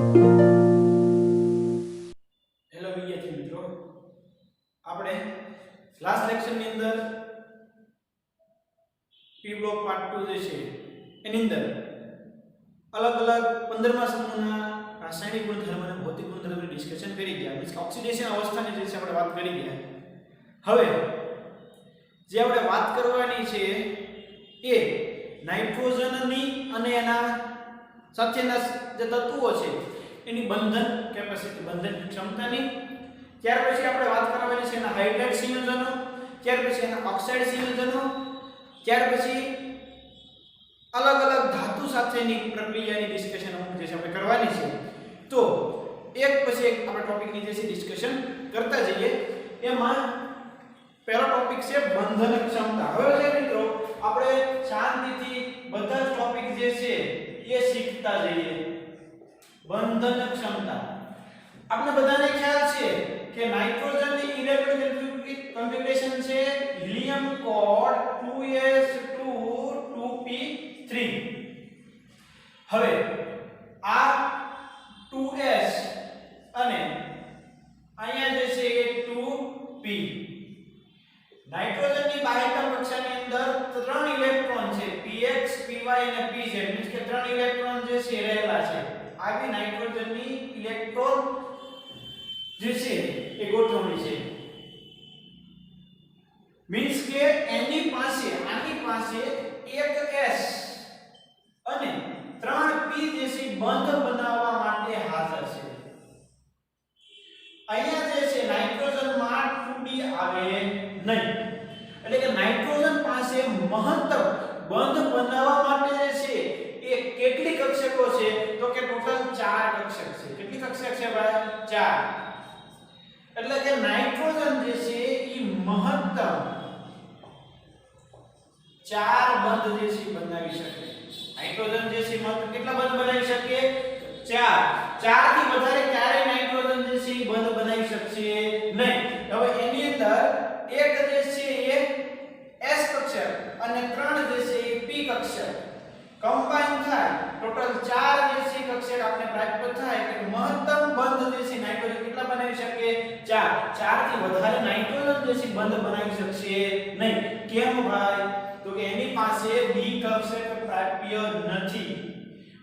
Hello વિદ્યાર્થી મિત્રો, આપણે લાસ્ટ લેક્ચરની અંદર પી બ્લોક પાર્ટ 2 જે છે એની અંદર અલગ અલગ 15મા સમૂહના રાસાયણિક ગુણધર્મ અને ભૌતિક ગુણધર્મની ડિસ્કશન કરી ગયા. મીન્સ કે ઓક્સિડેશન અવસ્થાની જે છે આપણે વાત કરી ગયા. હવે જે આપણે વાત કરવાની છે એ નાઇટ્રોજનની અને એના સાથેના જે તત્વો છે એની બંધન કેપેસિટી, બંધન ક્ષમતાની. ત્યાર પછી આપણે વાત કરવાની છે એના હાઇડ્રાઇડ સંયોજનો, ત્યાર પછી એના ઓક્સાઇડ સંયોજનો, ત્યાર પછી અલગ અલગ ધાતુ સાથેની પ્રક્રિયાની ડિસ્કશન અમુક જે છે આપણે કરવાની છે. તો એક પછી એક આપણે ટોપિકની જે છે ડિસ્કશન કરતા જઈએ. એમાં પહેલો ટોપિક છે બંધન ક્ષમતા. હવે જે મિત્રો આપણે શાંતિથી બધા જ ટોપિક જે છે એ શીખતા જઈએ. બંધન ક્ષમતા આપણે બધાને ખ્યાલ છે કે નાઇટ્રોજનની ઇલેક્ટ્રોનેગેટિવ કન્ફિગરેશન છે હિલિયમ કોડ 2s2 2p3. હવે આ 2s અને અહીંયા જે છે એ 2p. નાઇટ્રોજનની બાહ્યતમ કક્ષાની અંદર 3 ઇલેક્ટ્રોન છે px py અને pz. મીન્સ કે 3 ઇલેક્ટ્રોન જે છે રહેલા છે. આવી નાઇટ્રોજનની ઇલેક્ટ્રોન જે છે એ ગોઠવણી છે. મીન્સ કે એની પાસે આની પાસે એક s અને 3 p જે છે બંધ બનાવવા માટે હાજર છે. અહીંયા જે છે નાઇટ્રોજનમાં 2d આવે નહીં. એટલે કે નાઇટ્રોજન પાસે મહત્તમ બંધ બનાવવા માટે જે છે એ કેટલી કક્ષકો છે? તો કે ટોટલ 4 કક્ષક છે. કેટલી કક્ષક છે ભાઈ? 4. એટલે કે નાઇટ્રોજન જે છે એ મહત્તમ 4 બંધ જે છે બનાવી શકે. નાઇટ્રોજન જે છે મહત્તમ કેટલા બંધ બનાવી શકે? 4. 4 થી વધારે ક્યારેય નાઇટ્રોજન જે છે એ બંધ બનાવી શકશે નહીં. હવે એની અંદર એક જે છે એ s કક્ષક અને 3 જે છે એ p કક્ષક કમ્બાઈન થાય ટોટલ 4 જે છે કક્ષક આપણે પ્રાપ્ત થાય કે મહત્તમ બંધ જે છે નાઇટ્રોજન કેટલા બનાવી શકે? 4. 4 થી વધારે નાઇટ્રોજન જે છે બંધ બનાવી શકશે નહીં. કેમ ભાઈ? તો કે એની પાસે b કક્ષક પ્રાપ્ય નથી.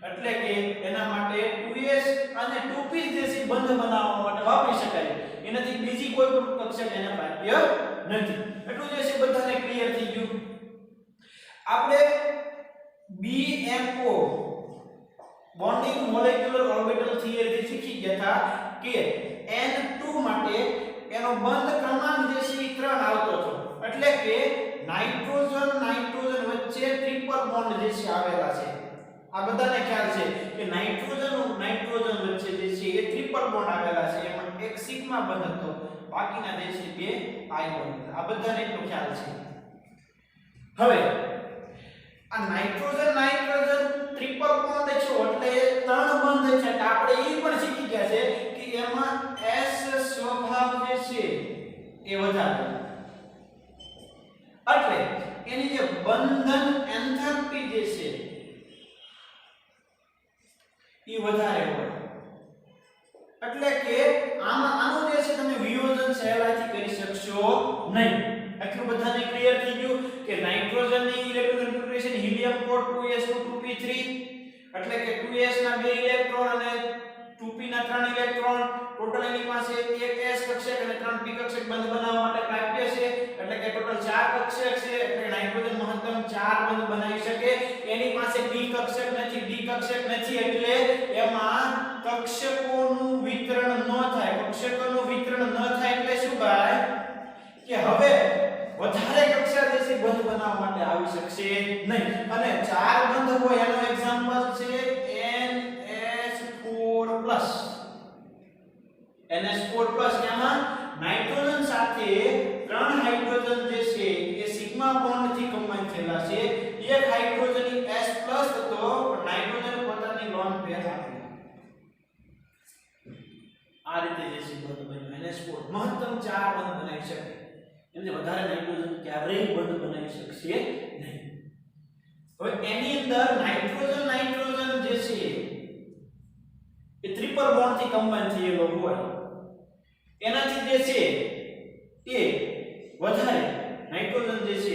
એટલે કે એના માટે 2s અને 2p જે છે બંધ બનાવવા માટે વાપરી શકાય. એનાથી બીજી કોઈ પણ કક્ષક એને પ્રાપ્ય નથી. એટલું જે છે બધાને ક્લિયર થઈ ગયું. આપણે BMO bonding molecular orbital theory શીખી ગયા હતા કે N2 માટે એનો બંધ ક્રમાંક જે છે એ 3 આવતો હતો. એટલે કે નાઇટ્રોજન વચ્ચે ટ્રિપલ બોન્ડ જે છે આવેલા છે. આ બધાને ખ્યાલ છે કે નાઇટ્રોજન વચ્ચે જે છે એ ટ્રિપલ બોન્ડ આવેલા છે. એમાં એક સિગ્મા બંધ હતો, બાકીના જે છે બે પાઈ બંધ. આ બધાને એટલો ખ્યાલ છે. હવે આ નાઇટ્રોજન ટ્રિપલ બોન્ડ છે એટલે 3 બંધ છે. આપણે એ પણ શીખી ગયા છે કે એમાં s સ્વભાવ જે છે એ વધારે. એટલે એની જે બંધન એન્થાલ્પી જે છે એ વધારે હોય. એટલે કે આનું જે છે તમે વિયોજન સહેલાઈથી કરી શકશો નહીં. એટલું બધાને ક્લિયર થઈ ગયું કે નાઇટ્રોજનની electron configuration helium core 2s2 2p3. એટલે કે 2s ના 2 ઇલેક્ટ્રોન અને 2p ના 3 ઇલેક્ટ્રોન ટોટલ એની પાસે એક s કક્ષક અને 3 p કક્ષક બંધ બનાવવા માટે પ્રાપ્ય છે. એટલે કે ટોટલ 4 કક્ષક છે. એટલે નાઇટ્રોજન મહત્તમ 4 બંધ બનાવી શકે. એની પાસે p કક્ષક નથી, d કક્ષક નથી. એટલે એમાં કક્ષકોનું વિતરણ ન થાય. કક્ષકોનું વિતરણ ન થાય એટલે શું ભાઈ? કે હવે વધારે કક્ષા જે છે બંધ બનાવવા માટે આવી શકશે નહીં. અને 4 બંધ હોય એનો એક્ઝામ્પલ છે NH4+. એમાં નાઇટ્રોજન સાથે 3 હાઇડ્રોજન જે છે એ સિગ્મા બોન્ડ થી કમ્બાઈન થયેલા છે. એક હાઇડ્રોજન S+ હતો પણ નાઇટ્રોજન પોતાની લોન પેર આપી. આ રીતે જે છે બંધ બન્યું. NH4 મહત્તમ 4 બંધ બનાવી શકે. એટલે વધારે નાઇટ્રોજન ક્યારેય બંધ બનાવી શકશે નહીં. હવે એની અંદર નાઇટ્રોજન જે છે એ ટ્રિપલ બોન્ડ થી કમ્બાઈન થયેલો હોય એનાથી જે છે એ વધારે નાઇટ્રોજન જે છે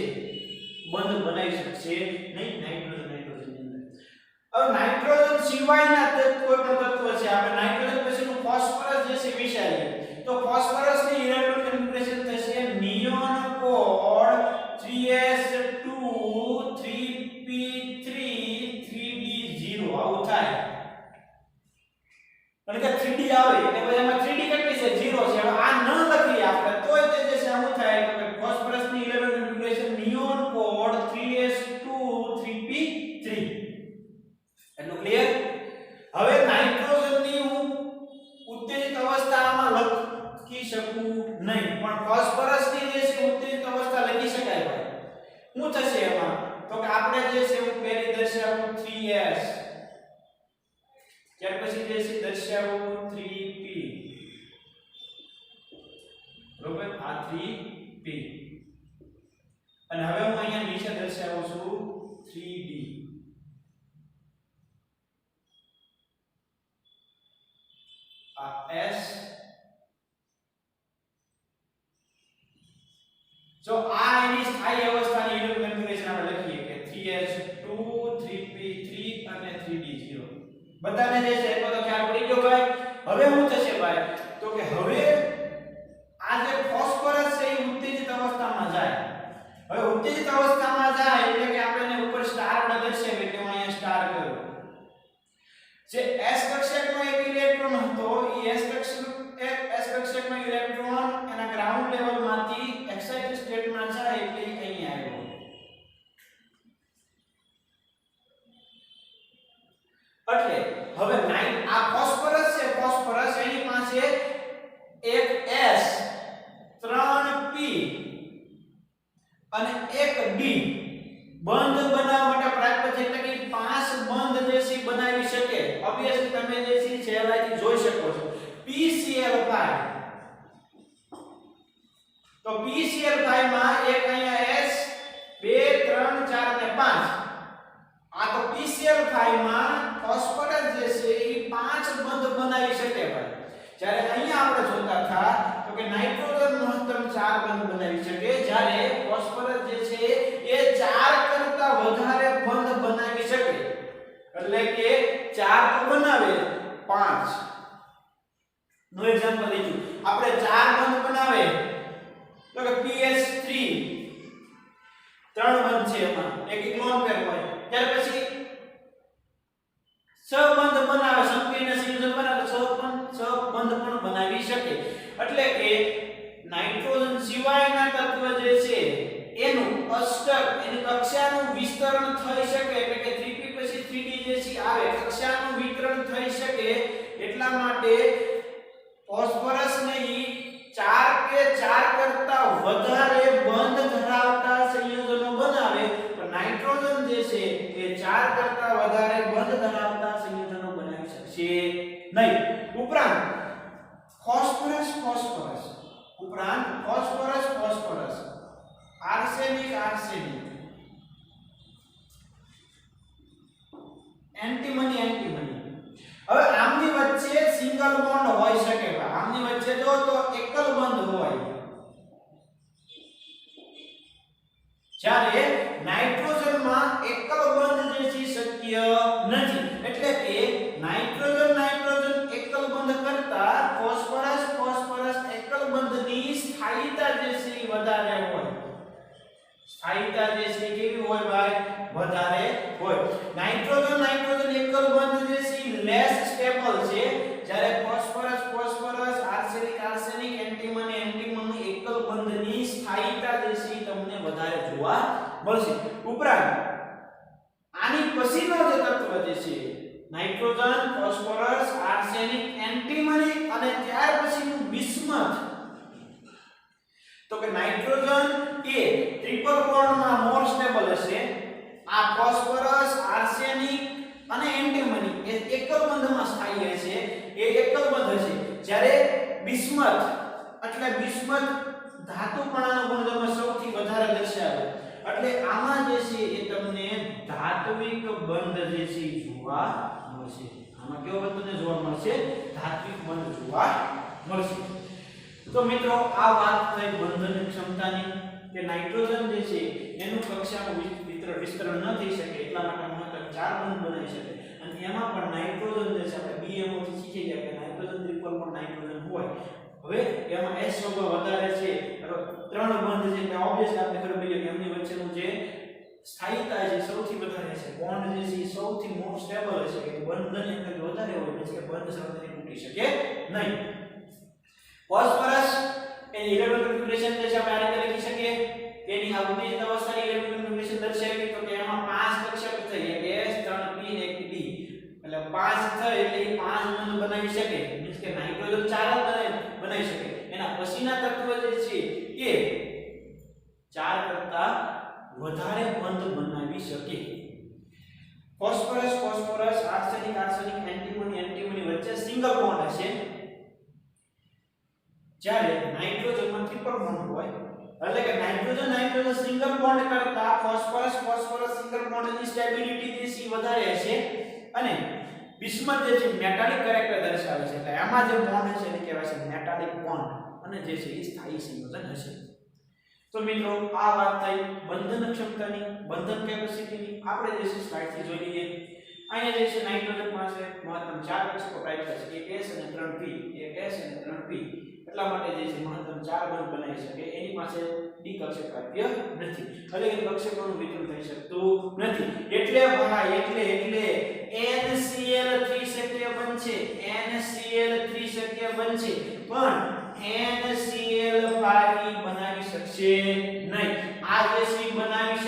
બંધ બનાવી શકશે નહીં નાઇટ્રોજન ની અંદર. હવે નાઇટ્રોજન સિવાયના કોઈ પણ તત્વ છે આપણે નાઇટ્રોજન પછીનું ફોસ્ફરસ જે છે વિચારીએ તો ફોસ્ફરસ ની ઇલેક્ટ્રોન કન્ફિગરેશન થશે neon code 3s2 3p3 3d0 આવું થાય. કારણ કે 3d આવે એટલે પછી એમાં 3d કેટલી છે 0 છે. હવે આ ન લખીએ આપણે તોય તે જે છે આવું થાય કે ફોસ્ફરસ ની electron configuration neon code 3s2 3p3 એટલું ક્લિયર. હવે નાઇટ્રોજન ની હું ઉત્તેજિત અવસ્થામાં લખી શકું નહીં પણ ફોસ્ફરસ ની જે છે ઉત્તેજિત અવસ્થા લખી શકાય ભાઈ. શું થશે એમાં તો કે આપણે જે છે હું પહેલી દર્શાવું 3s ત્યાર પછી જે છે દર્શાવું 3p બરોબર આ 3p અને હવે હું અહીંયા નીચે દર્શાવું છું 3d આ s. જો આ એની સ્થાયી અવસ્થાની ઇલેક્ટ્રોન કન્ફિગરેશન આપણે લખીએ કે 3s2 3p3 અને 3d0 બધાને જે છે એ તો ખ્યાલ પડી ગયો ભાઈ. હવે શું થશે ભાઈ તો કે હવે આ જે ફોસ્ફરસ છે એ ઉત્તેજિત અવસ્થામાં જાય. હવે ઉત્તેજિત અવસ્થામાં જાય એટલે કે આપણે એને ઉપર સ્ટાર વડે દર્શાવીએ એટલે હું અહીંયા સ્ટાર કરું. જે s કક્ષકનો એક ઇલેક્ટ્રોન હતો એ s કક્ષકનો ઇલેક્ટ્રોન એના ગ્રાઉન્ડ લેવલમાંથી એક્સાઇટેડ સ્ટેટમાં જાય એટલે અહીંયા આવ્યો. એટલે હવે આ ફોસ્ફરસ છે ફોસ્ફરસ એની પાસે એક s 3p અને એક d બંધ બનાવવા માટે પ્રાપ્ત છે એટલે કે 5 બંધ જે છે બનાવી શકે. ઓબ્વિયસલી તમે જે છે સહેલાઈથી જોઈ શકો છો PCl5 તો PCl5 માં એક અહીંયા s 2 3 4 અને 5 આ તો PCl5 માં ફોસ્ફરસ જે છે એ 5 બંધ બનાવી શકે ભાઈ. જ્યારે અહીંયા આપણે જોતા હતા તો કે નાઇટ્રોજન મહત્તમ 4 બંધ બનાવી શકે જ્યારે ફોસ્ફરસ જે છે એ 4 કરતા વધારે બંધ બનાવી શકે. એટલે કે 4 તો બનાવે 5 નો એક્ઝામ્પલ લઈશું આપણે 4 બંધ બનાવે તો કે PS3 3 બંધ છે એમાં એક લોન પેર હોય ત્યાર પછી 6 બંધ બનાવે સંપીર્ણ સંયોજન બનાવે 6 બંધ પણ બનાવી શકે. એટલે કે નાઇટ્રોજન સિવાયના તત્વ જે છે એનું અષ્ટક એની કક્ષાનું વિસ્તરણ થઈ શકે એટલે કે 3p પછી 3d જે છે આવે કક્ષાનું વિતરણ થઈ શકે એટલા માટે ફોસ્ફરસ ને 4 કે 4 કરતા વધારે બંધ ધરાવતા સંયોજનો બનાવે પણ નાઇટ્રોજન જે છે એ 4 કરતા વધારે બંધ ધરાવતા સંયોજનો બનાવી શકશે નહીં. ઉપરાંત ફોસ્ફરસ આર્સેનિક એન્ટીમની હવે આમની વચ્ચે સિંગલ બોન્ડ હોઈ શકે. આમની વચ્ચે જો તો એકલ બંધ હોય જ્યારે નાઇટ્રોજન માં એકલ બંધ જે છે શક્ય નથી. એટલે કે નાઇટ્રોજન એકલ બંધ કરતા ફોસ્ફરસ એકલ બંધની સ્થાયીતા જે છે વધારે હોય. સ્થાયીતા જે છે કેવી હોય ભાઈ વધારે હોય. નાઇટ્રોજન એકલ બંધ જે છે લેસ સ્ટેબલ છે જ્યારે ફોસ્ફરસ આર્સેનિક એન્ટીમની એકલ બંધની સ્થાયીતા જે છે તમને વધારે જોવા મળશે. ઉપરાંત આની પછીનો જે તત્વ જે છે નાઇટ્રોજન ફોસ્ફરસ આર્સેનિક એન્ટીમની અને ત્યાર પછીનું બિસ્મથ તો કે નાઇટ્રોજન એ ટ્રિપલ બોન્ડમાં મોર સ્ટેબલ હશે. આ ફોસ્ફરસ આર્સેનિક અને એન્ટીમની એ એકલ બંધમાં સ્થાયી હશે એ એકલ બંધ હશે જ્યારે બિસ્મથ ધાતુપણાનો ગુણધર્મ સૌથી વધારે દર્શાવે એટલે આમાં જે છે એ તમને ધાત્વિક બંધ જે છે જોવા મળશે. આમાં કેવો બંધ તમને જોવા મળશે મળશે? ધાત્વિક બંધ જોવા મળશે. તો મિત્રો આ વાત થઈ બંધન ક્ષમતાની કે નાઇટ્રોજન જે છે એનું કક્ષાનું વિસ્તરણ ન થઈ શકે એટલા માટે મહત્તમ 4 બંધ બનાવી શકે. અને એમાં પણ નાઇટ્રોજન જે છે આપણે BMO થી શીખી ગયા કે નાઇટ્રોજન ટ્રિપલ પણ નાઇટ્રોજન હોય. હવે એમાં S સ્વભાવ વધારે છે, 3 બંધ છે એટલે ઓબ્વિયસલી આપણે ખબર પડી કે એમની વચ્ચેનું જે સ્થાયીતા છે સૌથી વધારે છે, બોન્ડ જે છે સૌથી મોર સ્ટેબલ છે કે બંધન એટલે વધારે હોય એટલે કે બંધ સરળતાથી તૂટી શકે નહીં. ફોસ્ફરસ એ ઇલેક્ટ્રોન કન્ફિગ્યુરેશન જે છે આપણે આ રીતે લખી શકીએ કે એની આ ઉત્તેજિત અવસ્થાની ઇલેક્ટ્રોન કન્ફિગ્યુરેશન દર્શાવી તો કે એમાં 5 કક્ષક થઈ એક S 3 P ને 1 D એટલે 5 થાય એટલે એ 5 બંધ બનાવી શકે. મીન્સ કે નાઇટ્રોજન 4 બનાવી શકે. એના પછીના તત્વ જે છે એ 4 કરતા વધારે બંધ બનાવી શકે. ફોસ્ફરસ આર્સેનિક એન્ટીમોની વચ્ચે સિંગલ બોન્ડ હશે, જ્યારે નાઇટ્રોજનમાં ટ્રિપલ બોન્ડ હોય એટલે કે નાઇટ્રોજન સિંગલ બોન્ડ કરતા ફોસ્ફરસ સિંગલ બોન્ડની સ્ટેબિલિટી જે છે વધારે હશે. અને બિસ્મથ જે છે મેટાલિક કેરેક્ટર દર્શાવે છે એટલે એમાં જે બોન્ડ છે એને કહેવાય છે મેટાલિક બોન્ડ અને જે છે એ સ્થાયી સંયોજન હશે. તો મિત્રો આ વાત થઈ બંધન ક્ષમતાની, બંધન કેપેસિટીની. આપણે જે છે સ્લાઇડ થી જોઈ લઈએ. અહીંયા જે છે નાઇટ્રોજન પાસે મહત્તમ 4 કક્ષકો પ્રાપ્ત છે, એક S અને 3 P, એક S અને 3 P. એટલા માટે જે છે મહત્તમ 4 બંધ બનાવી શકે. એની પાસે D કક્ષક પ્રાપ્ય નથી એટલે કે કક્ષકોનું વિતરણ થઈ શકતું નથી. એટલે NCl3 શક્ય બનશે, NCl3 શક્ય બનશે પણ NCl5 બનાવી શકશે નહીં. આ જે છે બનાવી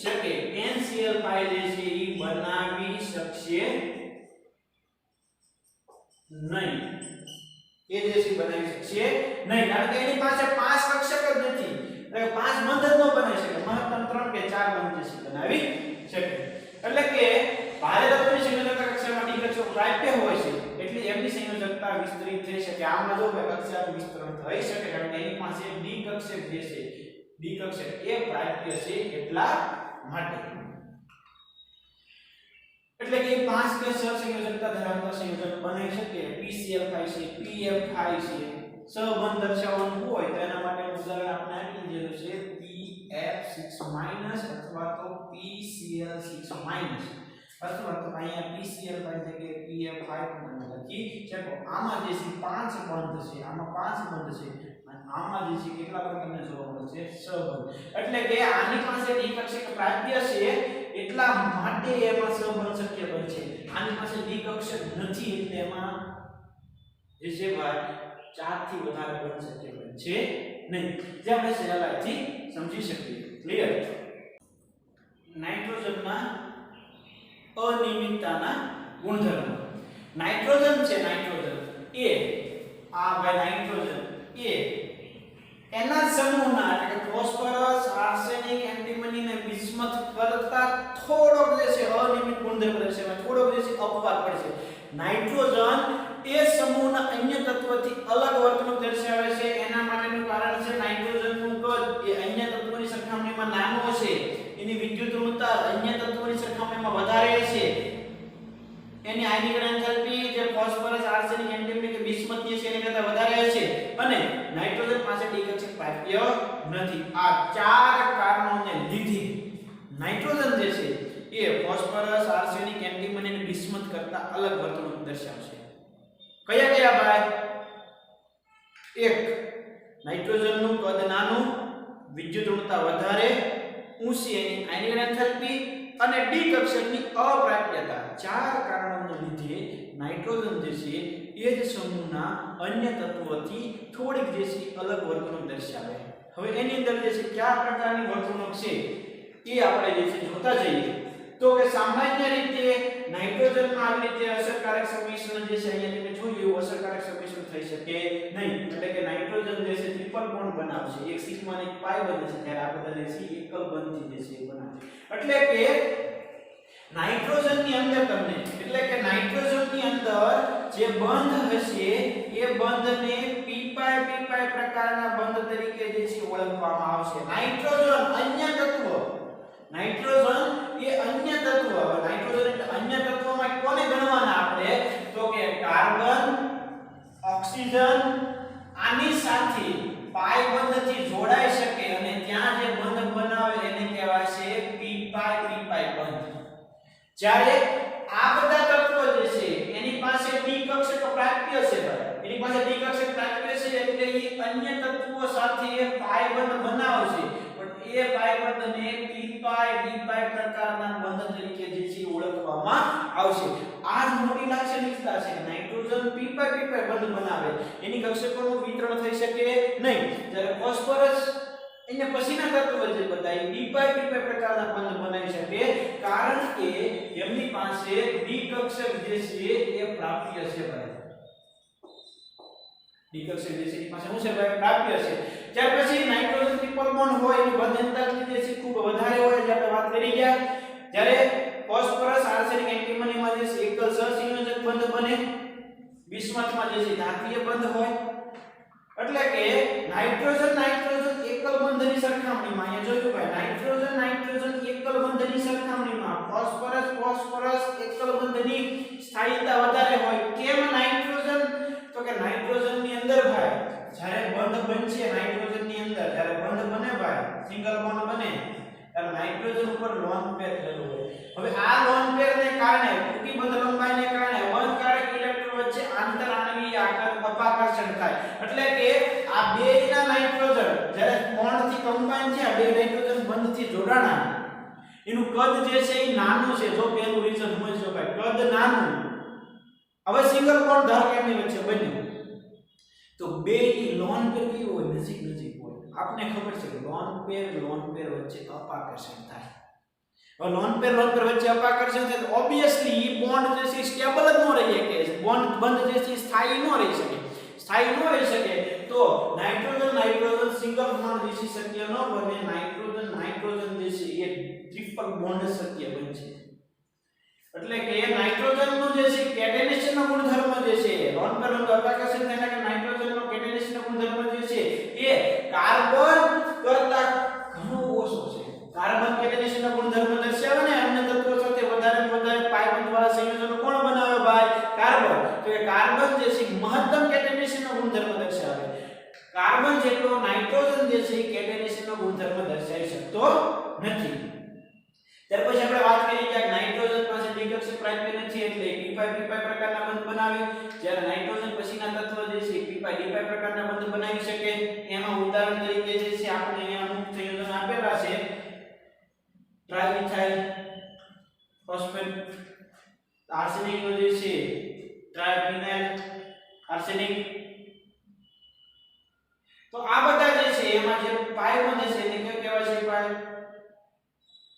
શકે NCl5 જે છે એ બનાવી શકશે નહીં. એ જે છે બનાવી શકશે નહીં કારણ કે એની પાસે 5 કક્ષક જ નથી એટલે 5 બંધ જ ન બનાવી શકે. મહત્તમ 3 કે 4 બંધ જે છે બનાવી શકે. એટલે કે ભારે તત્વની સંયોજકતા કક્ષામાં D કક્ષક પ્રાપ્ય હોય છે એટલે એમની સંયોજકતા વિસ્તરિત થઈ શકે. આમાં જો કક્ષાનું વિસ્તરણ થઈ શકે કારણ કે એની પાસે D કક્ષક જે છે D કક્ષક એ પ્રાપ્ય છે એટલા માટે. એટલે કે 5 કે સહસંયોજકતા ધરાવતા સંયોજન બનાવી શકે. PCl5 છે, PF5 છે. સહબંધ દર્શાવવાનું હોય તો એના માટે ઉદાહરણ આપણે આપી દીધું છે PF6- અથવા તો PCl6- અથવા તો અહીંયા PCl5 જગ્યાએ PF5 પણ લખી શકો. આમાં જે છે 5 બંધ છે, આમાં 5 બંધ છે અને આમાં જે છે કેટલા બંધ તમને જોવા મળશે? સહબંધ. એટલે કે આની પાસે D કક્ષક પ્રાપ્ય છે એટલા માટે એમાં સહબંધ શક્ય બનશે. આની પાસે D કક્ષક નથી એટલે એમાં જે છે ભાઈ 4 થી વધારે બંધ શક્ય બનશે નહીં. જે આપણે સહેલાઈથી સમજી શકીએ. ક્લિયર? નાઇટ્રોજનના અનિયમિતતાના ગુણધર્મો. નાઇટ્રોજન છે, નાઇટ્રોજન એ આ ભાઈ નાઇટ્રોજન એ એના સમૂહના એટલે કે ફોસ્ફરસ, આર્સેનિક, એન્ટીમની અને બિસ્મથ કરતા થોડોક જે છે અનિયમિત ગુણધર્મ રહેશે, થોડોક જે છે અપવાદ પડશે. નાઇટ્રોજન એ સમૂહના અન્ય તત્વથી અલગ વર્તણૂક દર્શાવે છે. એના માટેનું કારણ છે નાઇટ્રોજનનું કદ એ અન્ય તત્વોની સરખામણીમાં નાનું હશે. એની વિદ્યુત ઋણતા અન્ય તત્વોની સરખામણીમાં વધારે છે. એની આયનિક એન્થાલ્પી જે ફોસ્ફરસ, આર્સેનિક, એન્ટીમની કે બિસ્મથની છે એની કરતા વધારે હશે અને નાઇટ્રોજન પાસે D કક્ષક પ્રાપ્ય નથી. આ 4 કારણોને લીધે નાઇટ્રોજન જે છે એ ફોસ્ફરસ, આર્સેનિક, એન્ટીમની અને બિસ્મથ કરતા અલગ વર્તણૂક દર્શાવશે. કયા ભાઈ? 1 નાઇટ્રોજનનું કદ નાનું, વિદ્યુત ઋણતા વધારે, ઊંચી એની આયનિક એન્થાલ્પી અને D કક્ષકની અપ્રાપ્યતા. 4 કારણોને લીધે નાઇટ્રોજન જે છે એ જ સમૂહના અન્ય તત્વોથી થોડીક જે છે અલગ વર્તણૂક દર્શાવે. હવે એની અંદર જે છે કયા પ્રકારની વર્તણૂક છે એ આપણે જે છે જોતા જઈએ. તો કે સામાન્ય રીતે નાઇટ્રોજનમાં આવી રીતે અસરકારક સંમિશ્રણ જે છે અહીંયા તમે જોયું એવું અસરકારક સંમિશ્રણ થઈ શકે નહીં. એટલે કે નાઇટ્રોજન જે છે ટ્રિપલ બોન્ડ બનાવશે, એક સિગ્મા અને એક પાઈ બનશે, જ્યારે આ બધા જે છે એકલ બંધથી જે છે બનાવશે. એટલે કે નાઇટ્રોજનની અંદર તમને એટલે કે નાઇટ્રોજનની અંદર જે બંધ હશે એ બંધને p' પ્રકારના બંધ તરીકે જે છે ઓળખવામાં આવશે. નાઇટ્રોજન અન્ય તત્વ, નાઇટ્રોજન એ અન્ય તત્વ, નાઇટ્રોજન એટલે અન્ય તત્વમાં ઓક્સિજન આની સાથે પાઈ બંધથી જોડાઈ શકે અને ત્યાં જે બંધ બનાવે એને કહેવાય છે પી પાઈ બંધ. જ્યારે આ બધા તત્વો જે છે એની પાસે ડી કક્ષક પ્રાપ્ય છે ભાઈ, એની પાસે ડી કક્ષક પ્રાપ્ય છે એટલે એ અન્ય તત્વો સાથે પાઈ બંધ બનાવશે, પણ એ પાઈ બંધને પી પાઈ ડી પાઈ પ્રકારના બંધ તરીકે જે છે ઓળખવામાં આવશે. આ જ મોટી લાક્ષણિકતા છે કે નાઇટ્રોજન પી પાઈ બંધ બનાવે એની કક્ષકોનું વિતરણ થઈ શકે નહીં. જ્યારે ફોસ્ફરસ એને પછીના તત્વો જે બતાવી ડી પાઈ પ્રકારના બંધ બનાવી શકે, કારણ કે એમની પાસે ડી કક્ષક જે છે એ પ્રાપ્ય છે ભાઈ. ડી કક્ષક જે છે એની પાસે શું છે ભાઈ? પ્રાપ્ય છે. ત્યાર પછી નાઇટ્રોજન ટ્રિપલ બોન્ડ હોય એની બંધનતા જે છે ખૂબ વધારે હોય, જે આપણે વાત કરી ગયા. જ્યારે ફોસ્ફરસ આર્સેનિક એન્ટીમનીમાં જે છે એકલ સહસંયોજક બંધ બને, બિસ્મથમાં જે છે ધાત્રીય બંધ હોય. એટલે કે નાઇટ્રોજન એકલ બંધની સરખામણીમાં અહીંયા જોયું ભાઈ, નાઇટ્રોજન એકલ બંધની સરખામણીમાં ફોસ્ફરસ એકલ બંધની સ્થાયીતા વધારે હોય. કેમ નાઇટ્રોજન? તો કે નાઇટ્રોજનની અંદર ભાઈ જ્યારે બંધ બનશે, નાઇટ્રોજનની અંદર જ્યારે બંધ બને ભાઈ, સિંગલ બોન્ડ બને, ત્યારે નાઇટ્રોજન ઉપર લોન પેર થયેલું હોય. હવે આ લોન પેરને કારણે ટૂંકી બંધ લંબાઈને કારણે બંધકારક ઇલેક્ટ્રોન વચ્ચે આંતરાણવીય અપાકર્ષણ થાય. એટલે કે આ બેના નાઇટ્રોજન જ્યારે બોન્ડથી કમ્બાઈન થયા, બે નાઇટ્રોજન બંધથી જોડાણા, એનું કદ જે છે એ નાનું છે. જો પેલું રીઝન સમજો ભાઈ, કદ નાનું. હવે સિંગલ બોન્ડ ધારો કે એમની વચ્ચે બન્યું તો બે ની લોન પેર કેવી હોય? નજીક હોય. આપને ખબર છે લોન પેર વચ્ચે અપાકર્ષણ થાય. હવે લોન પેર વચ્ચે અપાકર્ષણ થાય તો ઓબ્વિયસલી બોન્ડ જે છે સ્ટેબલ જ ન રહી શકે, બોન્ડ બંધ જે છે સ્થાયી ન રહી શકે. તો નાઇટ્રોજન સિંગલ બોન્ડ જે છે શક્ય ન બને. નાઇટ્રોજન જે છે એ ટ્રિપલ બોન્ડ શક્ય બનશે. એટલે કે નાઇટ્રોજનનું જે છે કેટેનેશનનો ગુણધર્મ જે છે લોન પેર અપાકર્ષણ થાય કે નાઇટ્રોજનનો કેટેનેશનનો ગુણધર્મ જે છે એ કાર્બન કરતા ઘણો ઓછો છે. કાર્બન કેટેનેશનનો ગુણધર્મ દર્શાવે ને અન્ય તત્વો સાથે વધારે પાઈ બંધ વાળા સંયોજનો કોણ બનાવે ભાઈ? કાર્બન. તો એ કાર્બન જે છે મહત્તમ કેટેનેશનનો ગુણધર્મ દર્શાવે. કાર્બન જેટલો નાઇટ્રોજન જે છે કેટેનેશનનો ગુણધર્મ દર્શાવી શકતો નથી. ત્યાર પછી આપણે વાત કરી કે નાઇટ્રોજન પાસે ડી કક્ષક પ્રાપ્ય નથી એટલે પી પાઈ પ્રકારના બંધ બનાવે. જ્યારે નાઇટ્રોજન પછીના તત્વ જે છે પી પાઈ ડી પાઈ પ્રકારના બંધ બનાવી શકે. એમાં ઉદાહરણ તરીકે જે છે આપણે અહીંયા અમુક સંયોજનો આપેલા છે. ટ્રાઇમિથાઇલ ફોસ્ફેટ, આર્સેનિક નો જે છે ટ્રાઇફિનાઇલ આર્સેનિક. તો આ બધા જે છે એમાં જે પાઈ બંધ છે એને કેવું કહેવાય છે? પાઈ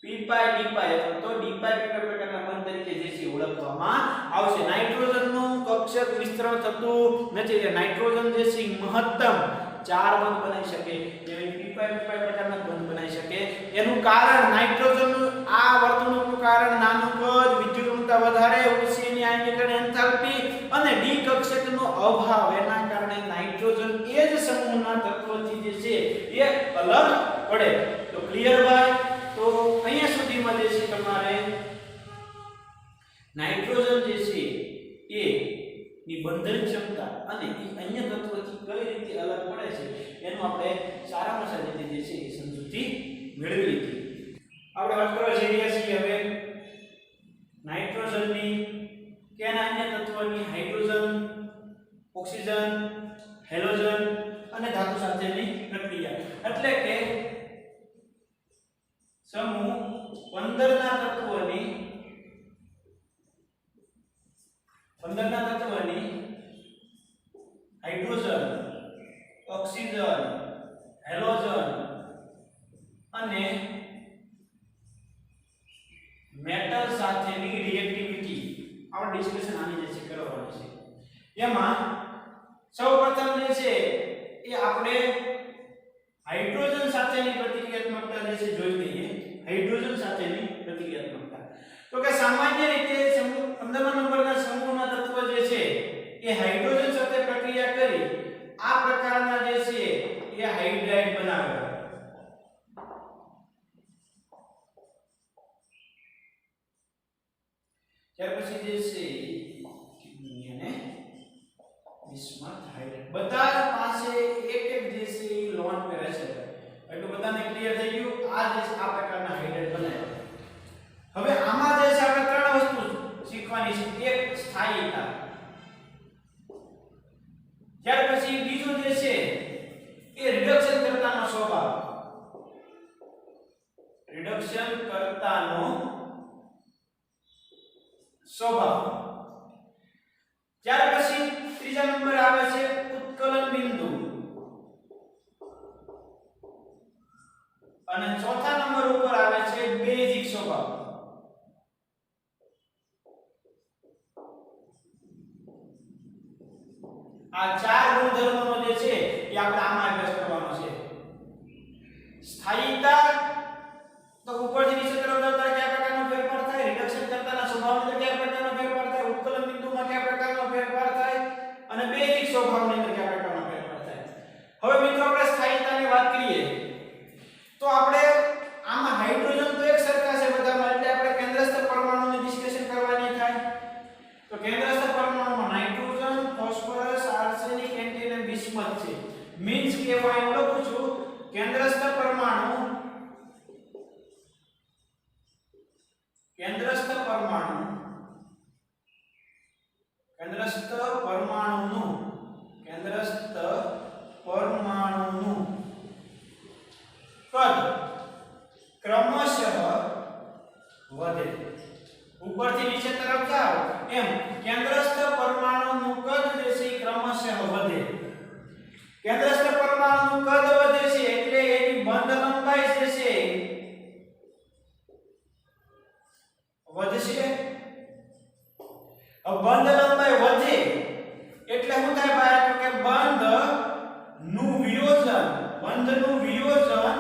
પી પાઈ ડી પાઈ અથવા તો ડી પાઈ પી પાઈ પ્રકારના બંધ તરીકે જે છે ઓળખવામાં આવશે. નાઇટ્રોજનનું કક્ષક વિસ્તરણ થતું નથી એટલે નાઇટ્રોજન જે છે મહત્તમ 4 બંધ બનાવી શકે, જેવી પી પાઈ પ્રકારના બંધ બનાવી શકે. એનું કારણ નાઇટ્રોજનનું આ વર્તણૂકનું કારણ નાનું કદ, વિદ્યુતઋણતા વધારે, ઓછી એની આયનીકરણ એન્થાલ્પી અને ડી કક્ષકનો અભાવ. એના કારણે નાઇટ્રોજન એ જ સમૂહના તત્વોથી જે છે એ અલગ પડે. તો ક્લિયર ભાઈ? તો અહીંયા સુધીમાં જે છે તમારે નાઇટ્રોજન જે છે એ ની બંધન ક્ષમતા અને અન્ય તત્વોથી કઈ રીતે અલગ પડે છે એનું આપણે સારામાં સારી રીતે જે છે એ સમજૂતી મેળવી લીધી. આપણે વાત કરવા જઈ રહ્યા છીએ હવે નાઇટ્રોજનની કે અન્ય તત્વોની હાઇડ્રોજન, ઓક્સિજન, હેલોજન અને ધાતુ સાથેની પ્રક્રિયા. એટલે કે સમૂહ 15 ના તત્વોની હાઇડ્રોજન, ઓક્સિજન, હેલોજન અને મેટલ સાથેની રિએક્ટિવિટી આપણે ડિસ્કશન આની જે છે કરવાનું છે. એમાં સૌપ્રથમ જે છે એ આપણે હાઇડ્રોજન સાથેની પ્રતિક્રિયાત્મકતા જે છે જોઈ લઈએ. હાઇડ્રોજન સાથેની પ્રતિક્રિયાત્મકતા તો કે સામાન્ય રીતે સમૂહ 15 નંબરના સમૂહના તત્વ જે છે એ હાઇડ્રોજન સાથે પ્રક્રિયા કરી આ પ્રકારના જે છે એ હાઇડ્રાઇડ બનાવે. ત્યાર પછી જે છે એને બિસ્મથ બિસ્મથ હાઇડ્રેટ બધા પાસે એક એક જે છે એ લોન પે રહેશે એટલે બધાને ક્લિયર થઈ ગયું આ જે આ પ્રકારના હાઇડ્રેટ બને હવે આમાં જે છે આપણે ત્રણ વસ્તુ શીખવાની છે એક સ્થાયીતા ત્યાર પછી બીજું જે છે એ રિડક્શન કર્તાનો સ્વભાવ રિડક્શન કર્તાનો સ્વભાવ ત્યાર પછી ત્રીજા નંબર આવે છે ઉત્કલન બિંદુ અને ચોથા નંબર ઉપર આવે છે બેઝિક સ્વભાવ આ ચાર ગુણધર્મોનો જે છે એ આપણે આમાં અભ્યાસ કરવાનો છે સ્થાયીતા તો ઉપરથી નીચે તરફ જતા કયા પ્રકારનો ફેરફાર થાય રિડક્શન કરતાના સ્વભાવની અંદર કયા પ્રકારનો ફેરફાર થાય ઉત્કલન બિંદુમાં કયા પ્રકારનો ફેરફાર થાય અને બેઝિક સ્વભાવની અંદર કયા પ્રકારનો ફેરફાર થાય હવે મિત્રો આપણે સ્થાયીતાની વાત કરીએ તો આપણે આમાં હાઇડ્રોજન તો એક સરખા છે બધામાં એટલે આપણે કેન્દ્રસ્થ પરમાણુની ડિસ્કશન કરવાની થાય તો કેન્દ્રસ્થ પરમાણુમાં નાઇટ્રોજન ફોસ્ફરસ આર્સેનિક એન્ટીન અને બિસ્મથ છે મીન્સ કે હું એમ લખું છું કેન્દ્રસ્થ પરમાણુનું કદ ક્રમશઃ વધે ઉપરથી નીચે તરફ જાઓ એમ કેન્દ્રસ્થ પરમાણુનું કદ જે છે ક્રમશઃ વધે કેન્દ્રસ્થ પરમાણુનું કદ વધે છે એટલે એની બંધ લંબાઈ જે છે વધશે બંધ લંબાઈ વધે એટલે શું થાય ભાઈ તો કે બંધનું વિયોજન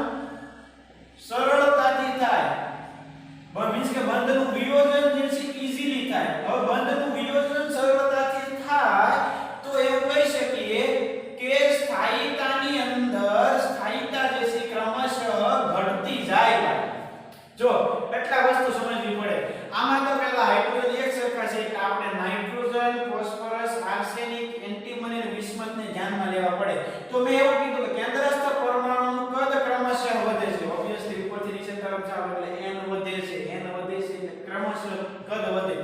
સરળતાથી થાય મીન્સ કે બંધનું વિયોજન જે છે ઈઝીલી થાય હવે બંધનું વિયોજન સરળતાથી થાય તો એવું કહી શકીએ કે સ્થાયીતાની અંદર સ્થાયીતા જે છે ક્રમશઃ ઘટતી જાય જો એટલા વસ્તુ સમજવી પડે આમાં તો પહેલા હાઇડ્રોજન એક સરખા છે એટલે આપણે નાઇટ્રોજન ફોસ્ફરસ આર્સેનિક એન્ટીમની અને બિસ્મથને ધ્યાનમાં લેવા પડે તો મેં એવું કીધું કે કેન્દ્રસ્થ પરમાણુનું કદ ક્રમશઃ વધે છે ઓબ્વિયસલી ઉપરથી નીચે તરફ જાવ એટલે n વધે છે એટલે ક્રમશઃ કદ વધે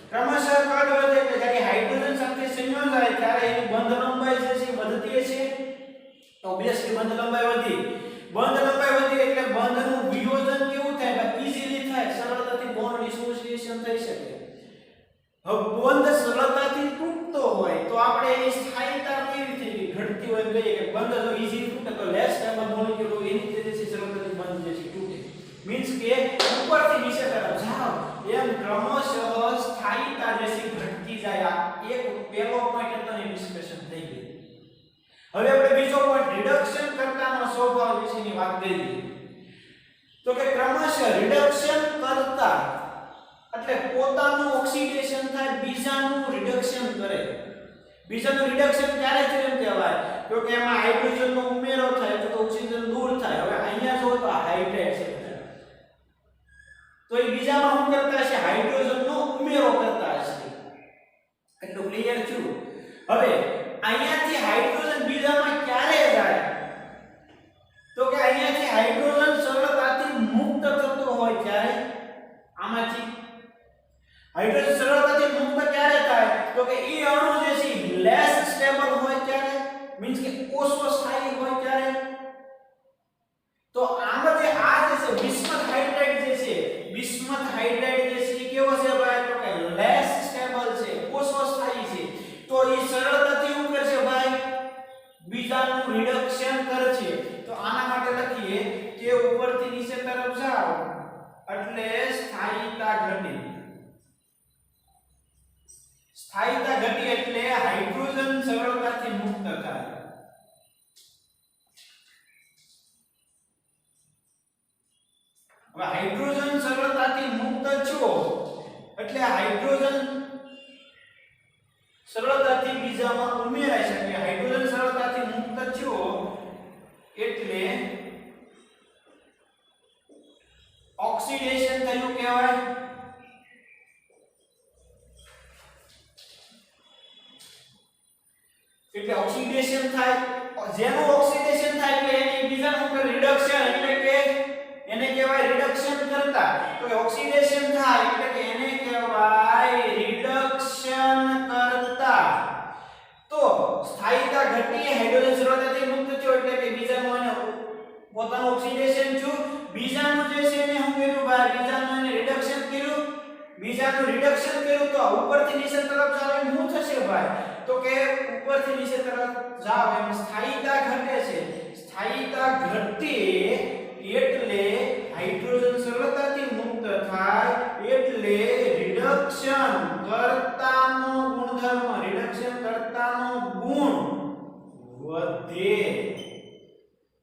ક્રમશઃ કદ વધે એટલે જ્યારે હાઇડ્રોજન સાથે સંયોજન થાય ત્યારે એની બંધ લંબાઈ જે છે વધતી છે તો ઓબ્વિયસલી બંધ લંબાઈ વધી એટલે બંધનું વિયોજન કેવું થાય ઈઝીલી થાય સરળતાથી બોન્ડ ડિસોસિએશન થઈ શકે હવે બંધ સરળતાથી તૂટતો હોય તો આપણે એની સ્થાયીતા કેવી થઈ ગઈ ઘટતી હોય કહીએ કે બંધ જો ઈઝીલી તૂટે તો લેસ ટાઈમમાં મોલેક્યુલ એની જે છે સરળતાથી બંધ જે છે તૂટે મીન્સ કે ઉપરથી નીચે તરફ જાઓ એમ ક્રમશઃ સ્થાયીતા જે છે ઘટતી જાય એક પહેલો પોઈન્ટ હતો એની ડિસ્કશન થઈ ગઈ હવે આપણે બીજો પોઈન્ટ રિડક્શન કરતાનો સ્વભાવ વિશેની વાત કરીએ તો કે ક્રમશઃ રિડક્શન કરતા એટલે પોતાનું ઓક્સિડેશન થાય બીજાનું રિડક્શન કરે બીજાનું રિડક્શન ક્યારે થાય એમ કહેવાય તો કે એમાં હાઇડ્રોજનનો ઉમેરો થાય તો ઓક્સિજન દૂર થાય હવે અહીંયા જો તો હાઇડ્રેટ છે તો એ બીજામાં શું કરતા હશે હાઇડ્રોજનનો ઉમેરો કરતા હશે એટલું ક્લિયર છું હવે અહીંયાથી હાઇડ્રોજન બીજામાં ક્યારે જાય તો કે અહીંયાથી હાઇડ્રોજન સરળતાથી મુક્ત થતો હોય ત્યારે આમાંથી હાઇડ્રોજન સરળતાથી મુક્ત ક્યારે થાય તો કે એ અણુ જે છે લેસ સ્ટેબલ હોય ત્યારે મીન્સ કે ઓછો સ્થાયી હોય ત્યારે તો આમાં જે આ જે છે બિસ્મથ હાઇડ્રેટ જે છે કેવો છે ભાઈ તો કે લેસ સ્ટેબલ છે ઓછો સ્થાયી છે તો એ સરળતાથી શું કરશે ભાઈ બીજાનું રિડક્શન કરશે તો આના માટે લખીએ કે ઉપરથી નીચે તરફ જાઓ એટલે સ્થાયીતા ઘટી એટલે હાઇડ્રોજન સરળતાથી મુક્ત થાય હવે હાઇડ્રોજન સરળતાથી મુક્ત છો એટલે હાઇડ્રોજન સરળતાથી બીજામાં ઉમેરાઈ શકે હાઇડ્રોજન સરળતાથી મુક્ત છો એટલે ઓક્સિડેશન થયું કહેવાય એટલે ઓક્સિડેશન થાય, જેનું ઓક્સિડેશન થાય એટલે એની બીજાનું ઉપર રિડક્શન એટલે કે એને કહેવાય રિડક્શન કરતા. તો ઓક્સિડેશન થાય એટલે કે એને કહેવાય રિડક્શન કરતા. તો સ્થાયીતા ઘટી હાઇડ્રોજન સરળતાથી મુક્ત થયો એટલે કે બીજાનું એને પોતાનું ઓક્સિડેશન થયું, બીજાનું જે છે એને શું કર્યું ભાઈ, બીજાનું એને રિડક્શન કર્યું, બીજાનું રિડક્શન કર્યું તો ઉપરથી નીચે તરફ જાવ એમ શું થશે ભાઈ, તો કે ઉપરથી નીચે તરફ જાવ એમ સ્થાયીતા ઘટે છે. સ્થાયીતા ઘટે એટલે હાઇડ્રોજન સરળતાથી મુક્ત થાય એટલે રિડક્શન કર્તાનો ગુણધર્મ, રિડક્શન કર્તાનો ગુણ વધે.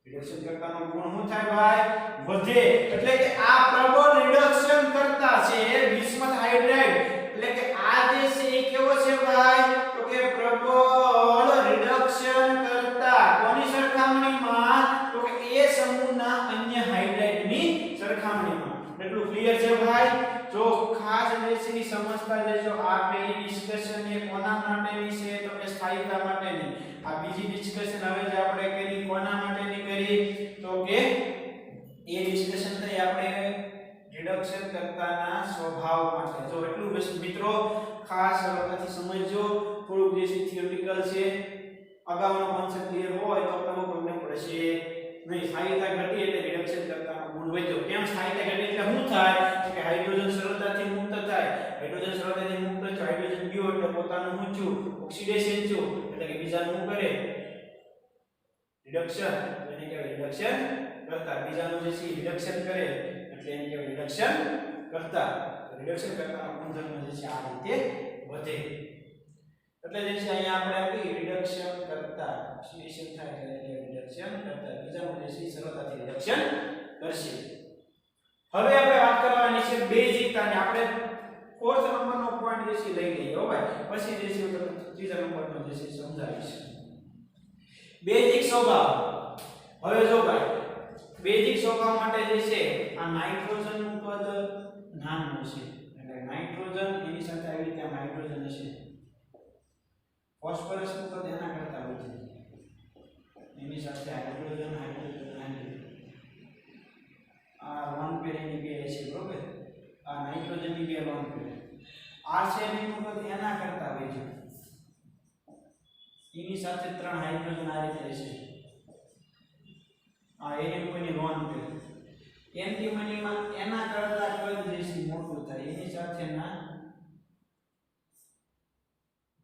રિડક્શન કર્તાનો ગુણ શું થાય ભાઈ, વધે. એટલે કે આ પ્રબળ રિડક્શન કરતા છે બિસ્મથ હાઇડ્રાઇડ, એટલે કે આ જે છે એ કેવો છે ભાઈ, તો કે પ્રબળ રિડક્શન કરતા. કોની સરખામણીમાં, તો કે એ સમૂહના અન્ય હાઇડ્રાઇડની સરખામણીમાં. એટલું ક્લિયર છે ભાઈ? જો ખાસ જે છે એ સમજતા જજો. આ પહેલી ડિસ્કશન એ કોના માટેની છે, તો કે સ્થાયીતા માટેની. આ બીજી ડિસ્કશન હવે જે આપણે કરી કોના માટેની કરી, તો કે એ ડિસ્કશન થઈ આપણે રિડક્શન કરતાના સ્વભાવ માટે. જો એટલું બસ મિત્રો ખાસ વખતથી સમજજો. થોડુંક જે છે થિયોરિટિકલ છે, અગાઉનો કોન્સેપ્ટ ક્લિયર હોય તો તમને પ્રોબ્લેમ પડશે નહીં. સ્થાયીતા ઘટી એટલે રિડક્શન કરતાનો ગુણ વધ્યો. કેમ સ્થાયીતા ઘટી એટલે શું થાય, તો કે હાઇડ્રોજન સરળતાથી મુક્ત થાય. હાઇડ્રોજન સરળતાથી મુક્ત થાય, હાઇડ્રોજન ગયો એટલે પોતાનું ઊંચું ઓક્સિડેશન થયું એટલે કે બીજાનું કરે રિડક્શન, એને કહેવાય રિડક્શન કરતા. બીજાનું જે છે રિડક્શન કરે એટલે એને કહેવાય રિડક્શન કરતા. રિડક્શન કરતાનો ગુણધર્મ જે છે આ રીતે વધે. એટલે જે છે અહીંયા આપણે આપી રિડક્શન કરતા, ઓક્સિડેશન થાય એટલે રિડક્શન કરતા, બીજાનું જે છે સરળતાથી રિડક્શન કરશે. હવે આપણે વાત કરવાની છે બેઝિકતાની. આપણે ફોર્થ નંબરનો પોઈન્ટ જે છે લઈ લઈએ હો ભાઈ, પછી જે છે તમને ત્રીજા નંબરનો જે છે સમજાવીશ. બેઝિક સ્વભાવ. હવે જો ભાઈ બેઝિક સ્વભાવ માટે જે છે આ નાઇટ્રોજન નું પદ નાનું છે, એટલે નાઇટ્રોજન એની સાથે આવી રીતે હાઇડ્રોજન હશે. ફોસ્ફરસ નું પદ એના કરતા વધુ, એની સાથે હાઇડ્રોજન આ લોન પેર એની બે છે બરોબર. આ નાઇટ્રોજન ની બે લોન પેર. આર્સેનિક નું પદ એના કરતા વધુ, એની સાથે ત્રણ હાઇડ્રોજન આ રીતે છે. આ એની લોન પેર. એન્ટીમનીમાં એના કરતા કદ જે છે મોટું થાય, એની સાથેના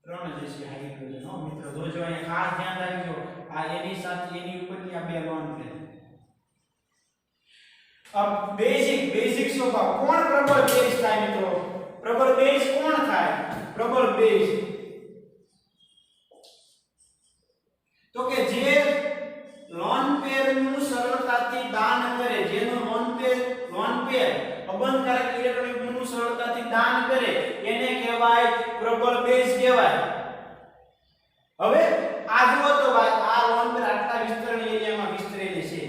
ત્રણ જે છે હાઇડ્રોજન. હો મિત્રો જોજો અહીંયા ખાસ ધ્યાન રાખજો. આ એની સાથે એની ઉપરની આ બે લોન પેર. अब बेसिक स्वभाव कौन प्रबल बेस થાય મિત્રો, પ્રબળ બેઝ કોણ થાય, પ્રબળ બેઝ તો કે જે લોન પેર નું સરળતાથી દાન કરે, જેનો લોન પેર અબંધકારક ઇલેક્ટ્રોનિક નું સરળતાથી દાન કરે એને કહેવાય પ્રબળ બેઝ કહેવાય. હવે આ જુઓ તો ભાઈ આ લોન પેર આટલા વિસ્તરણ એરિયામાં વિસ્તરેલી છે.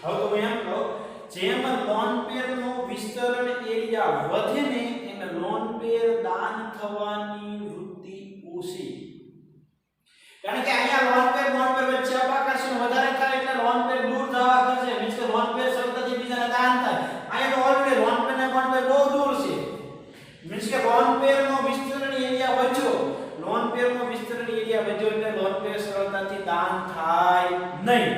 હવે તો હું એમ કહું જેમ લોન પેર નો વિસ્તરણ એરિયા વધે ને એમ લોન પેર દાન થવાની વૃત્તિ ઓછી. કારણ કે અહીંયા લોન પેર વચ્ચે અપાકર્ષણ વધારે થાય એટલે લોન પેર દૂર જવા કરશે, મીન્સ કે લોન પેર સરળતાથી બીજાને દાન થાય. અહીંયા તો ઓલરેડી લોન પેર બહુ દૂર છે, મીન્સ કે લોન પેર નો વિસ્તરણ એરિયા વધ્યો, લોન પેર નો વિસ્તરણ એરિયા વધ્યો એટલે લોન પેર સરળતાથી દાન થાય નહીં.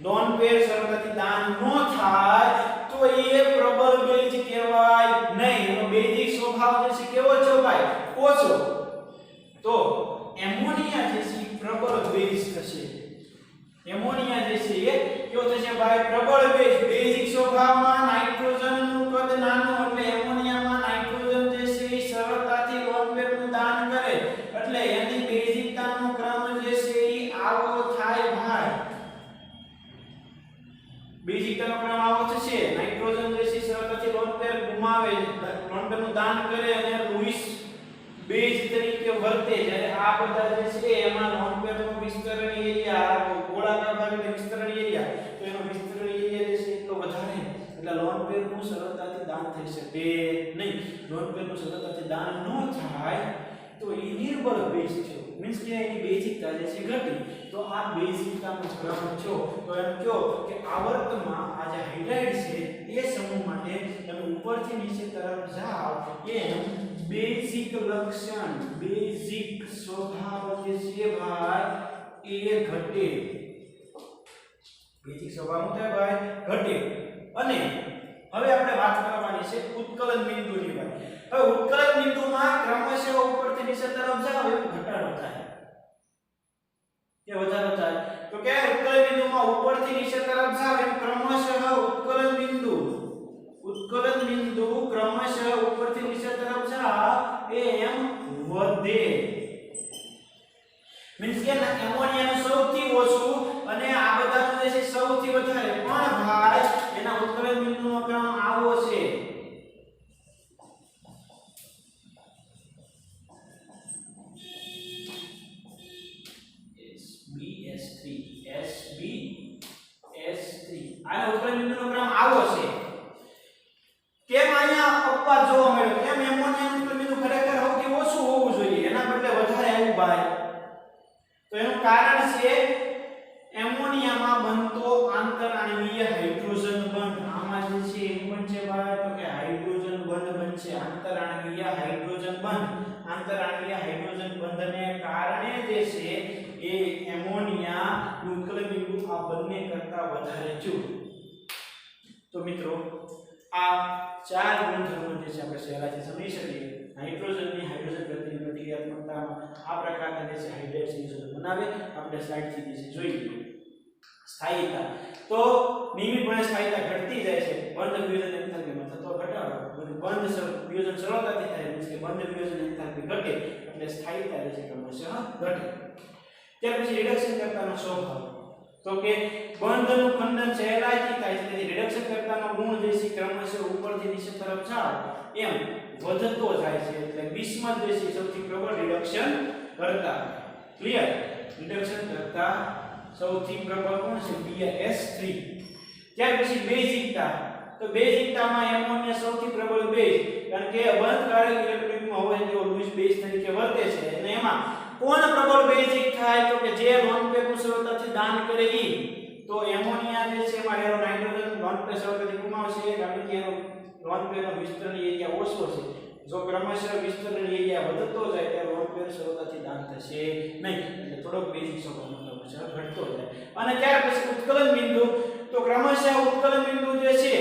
લોન પેર સરળતાથી દાન ન થાય તો એ પ્રબળ બેઝ કહેવાય નહીં. એનો બેઝિક સ્વભાવ જે છે કેવો છે ભાઈ, ઓછો. તો એમોનિયા જે છે પ્રબળ બેઝ થશે. એમોનિયા જે છે એ કેવો થશે ભાઈ, પ્રબળ બેઝ. બેઝિક સ્વભાવમાં નાઇટ્રોજન નું કદ નાનું એટલે એમોનિયામાં નાઇટ્રોજન જે છે એ સરળતાથી લોન પેર નું દાન કરે એટલે એની બેઝિકતાનો ક્રમ જે છે એ આવો થાય ભાઈ. બેઝિકતાનો ક્રમ આવો થશે. નાઇટ્રોજન જે છે સરળતાથી લોન પેર ગુમાવે, લોન પેર નું દાન કરે અને લૂઇસ બેઝ તરીકે વર્તે. જ્યારે આ બધા જે છે એમાં લોન પેર નો વિસ્તરણ એરિયા ગોળાકાર ભાગનો વિસ્તરણ એરિયા, તો એનો વિસ્તરણ એરિયા જે છે એટલો વધારે એટલે લોન પેર નું સરળતાથી દાન થઈ શકે નહીં. લોન પેર નું સરળતાથી દાન ન થાય તો એ નિર્બળ બેઝ છે. મીન્સ કે એની બેઝિકતા જે છે ઘટી, તો આ બેઝિકતાનો ક્રમ જો તો એમ કહો કે આવર્તમાં આ જે હાઇડ્રાઇડ છે એ સમૂહ માટે તમે ઉપરથી નીચે તરફ જાઓ એમ બેઝિક લક્ષણ બેઝિક સ્વભાવ જે છે ભાઈ એ ઘટે, બેઝિક સ્વભાવ શું થાય ભાઈ ઘટે। અને હવે આપણે વાત કરવાની છે ઉત્કલન બિંદુની ભાઈ। હવે ઉત્કલન બિંદુમાં ક્રમશઃ ઉપરથી નીચે તરફ જાવ એમ ઘટાડો થાય કે વધારો થાય, તો કે ઉત્કલન બિંદુમાં ઉપરથી નીચે તરફ જાવ એમ ક્રમશઃ ઉત્કલન બિંદુ ક્રમશઃ ઉપરથી નીચે તરફ જાવ એમ વધે। મીન્સ કે એમોનિયાનું સૌથી ઓછું અને આ બધાનું જે છે સૌથી વધારે, પણ ભાઈ એના ઉત્કલન બિંદુનો ક્રમ આવો છે। SB આનો ઉત્કલન બિંદુનો ક્રમ આવો છે। કેમ અહીંયા અપવાદ જોવા મળ્યો, કેમ એમોનિયાનું ઉત્કલન બિંદુ ખરેખર સૌથી ઓછું હોવું જોઈએ એના બદલે વધારે આવ્યું ભાઈ? તો એનું કારણ છે એમોનિયામાં બનતો આંતરાણવીય હાઇડ્રોજન બંધ। આમાં જે છે એ બનશે ભાઈ તો કે હાઇડ્રોજન બંધ બનશે, આંતરાણવીય હાઇડ્રોજન બંધને કારણે જે છે એ એમોનિયા ઉત્કલન બિંદુ આ બંને કરતા વધારે જો। તો મિત્રો આ ચાર ગુણધર્મો જે છે આપણે સહેલાઈથી સમજી શકીએ। નાઇટ્રોજનની હાઇડ્રોજન પ્રત્યેની પ્રતિક્રિયાત્મકતામાં આ પ્રકારના જે છે હાઇડ્રેટ સંયોજનો બનાવે। આપણે સ્લાઇડથી જે છે જોઈ લઈએ। સ્થાયીતા, તો નિયમિતપણે સ્થાયીતા ઘટતી જાય છે બંધ વિયોજન એન્થાલ્પીમાં થતો ઘટાડો, બંધ વિયોજન સરળતાથી થાય મીન્સ કે બંધ વિયોજન એન્થાલ્પી ઘટે એટલે સ્થાયીતા જે છે ક્રમશઃ ઘટે। ત્યાર પછી રિડક્શન કર્તાનો સ્વભાવ, તો કે બંધનું ખંડન સહેલાઈથી થાય છે, તેથી રિડક્શન કર્તાનો ગુણ જે છે ક્રમશઃ ઉપરથી નીચે તરફ જાવ એમ વધતો જાય છે। એટલે બિસ્મથ જે છે સૌથી પ્રબળ રિડક્શન કરતા, ક્લિયર? રિડક્શન કરતા સૌથી પ્રબળ કોણ છે? BS3। ત્યાર પછી બેઝિકતા, તો બેઝિકતામાં એમોનિયા સૌથી પ્રબળ બેઝ, કારણ કે બંધકારક ઇલેક્ટ્રોલિટમાં હોય તેઓ લૂઇસ બેઝ તરીકે વર્તે છે। અને એમાં કોણ પ્રબળ બેઝિક થાય તો કે જે લોન પેરનું સરળતાથી દાન કરે ઈ। તો એમોનિયા જે છે એમાં એરો નાઇટ્રોજન લોન પેર સરળતાથી ગુમાવશે કારણ કે એનો લોન પેરનો વિસ્તરણ એરિયા ઓછો છે। જો ક્રમશઃ વિસ્તરણ એરિયા વધતો જાય ત્યારે લોન પેર સરળતાથી દાન થશે નહીં, એટલે થોડોક બેઝિક સ્વભાવનો ક્રમશઃ ઘટતો જાય। અને ત્યાર પછી ઉત્કલન બિંદુ, તો ક્રમશઃ ઉત્કલન બિંદુ જે છે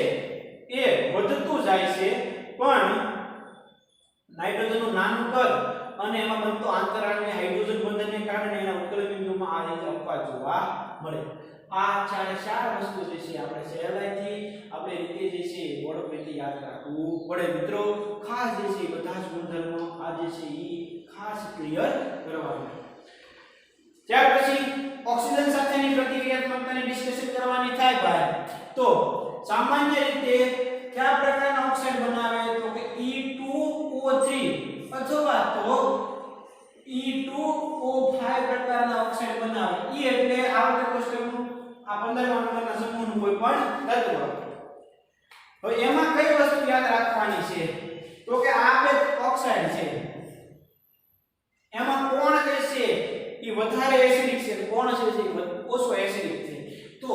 એ વધતું જાય છે, પણ નાઇટ્રોજનનું નાનું કદ અને એમાં બનતો આંતરાણવીય હાઇડ્રોજન બંધનને કારણે એના ઉત્કલન બિંદુમાં આ રીતે અપવાદ જોવા મળે। આ ચાર વસ્તુ જે છે આપણે સહેલાઈથી આપણે રીતે જે છે ઓળખ રીતે યાદ રાખવું પડે। મિત્રો ખાસ જે છે બધા જ ગુણધર્મો આ જે છે એ ખાસ ક્લિયર કરવાનું। ત્યાર પછી ઓક્સિજન સાથેની પ્રતિક્રિયાત્મકતાની ડિસ્કશન કરવાની થાય ભાઈ, તો સામાન્ય રીતે કયા પ્રકારના ઓક્સાઇડ બનાવે તો કે E2O3 અથવા તો E2O5 પ્રકારના ઓક્સાઇડ બનાવે। E એટલે આવર્તક કોષ્ટકનું આ 15મા નંબરના સમૂહનું કોઈ પણ તત્વ। હવે એમાં કઈ વસ્તુ યાદ રાખવાની છે તો કે આ બે ઓક્સાઇડ છે એમાં કોણ જે છે એ વધારે એસિડિક છે, કોણ છે જે ઓછો એસિડિક છે। તો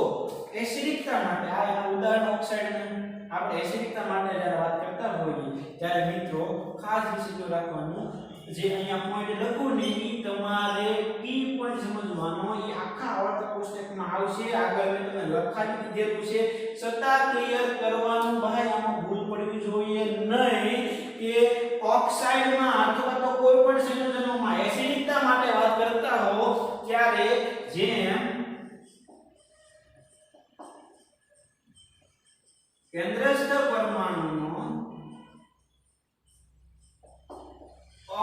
એસિડિકતા માટે આ એના ઉદાહરણ ઓક્સાઇડના આપણે એસિડિકતા માટે જ્યારે વાત કરતા હોઈએ ત્યારે મિત્રો ખાસ વિષય રાખવાનું, જે અહીંયા પોઈન્ટ લખું ને ઈ તમારે કી પોઈન્ટ સમજવાનો, ઈ આખા આવર્તક કોષ્ટકમાં આવશે, આગળ મેં તમને લખાવી દીધેલું છે, છતાં ક્લિયર કરવાનું ભાઈ, આમાં ભૂલ પડવી જોઈએ નહીં કે ઓક્સાઇડમાં અથવા તો કોઈ પણ સંયોજનોમાં એસિડિકતા માટે વાત કરતા હો ત્યારે જેમ કેન્દ્રસ્થ પરમાણુનો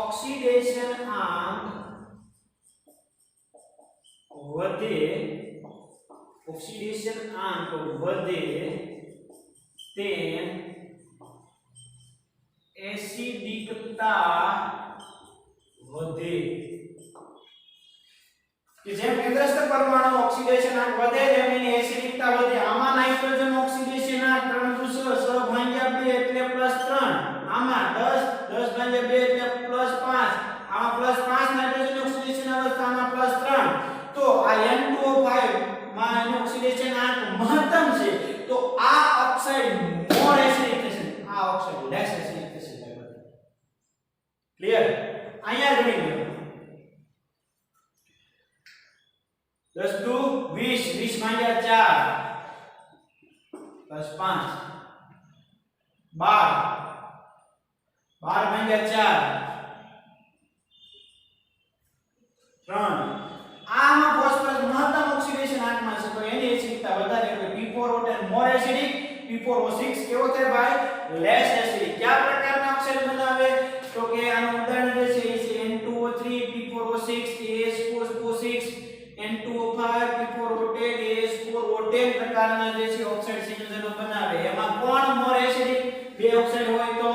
ઓક્સિડેશન આંક વધે, તેમ એસિડિકતા વધે। કે જેમ કેન્દ્રસ્થ પરમાણુ ઓક્સિડેશન આંક વધે તેમ એની એસિડિકતા વધે। આમાં નાઇટ્રોજન ઓક્સિડેશન આંક 3 * 6 / 2 એટલે +3, આમાં 10 / 2 એટલે +5, આમાં +5 નાઇટ્રોજન ઓક્સિડેશન આવે 10 દુ 20, 20 ભાગ્યા 4 પ્લસ 5 12, 12 ભાગ્યા 4 3. આમાં ફોસ્ફરસ મહત્તમ ઓક્સિડેશન આંકમાં છે તો એની એસિડિકતા વધારે એટલે P4O10 મોર એસિડિક, P4O6 કેવો થાય ભાઈ લેસ એસિડિક. કયા પ્રકારના ઓક્સાઇડ બનાવે તો કે આનું ઉદાહરણ જે છે એ છે N2O3, P4O6, AS4O6, N2O5, P4O10, AS4O10 પ્રકારના જે છે ઓક્સાઇડ સંયોજનો બનાવે. એમાં કોણ મોર એસિડિક? બે ઓક્સાઇડ હોય તો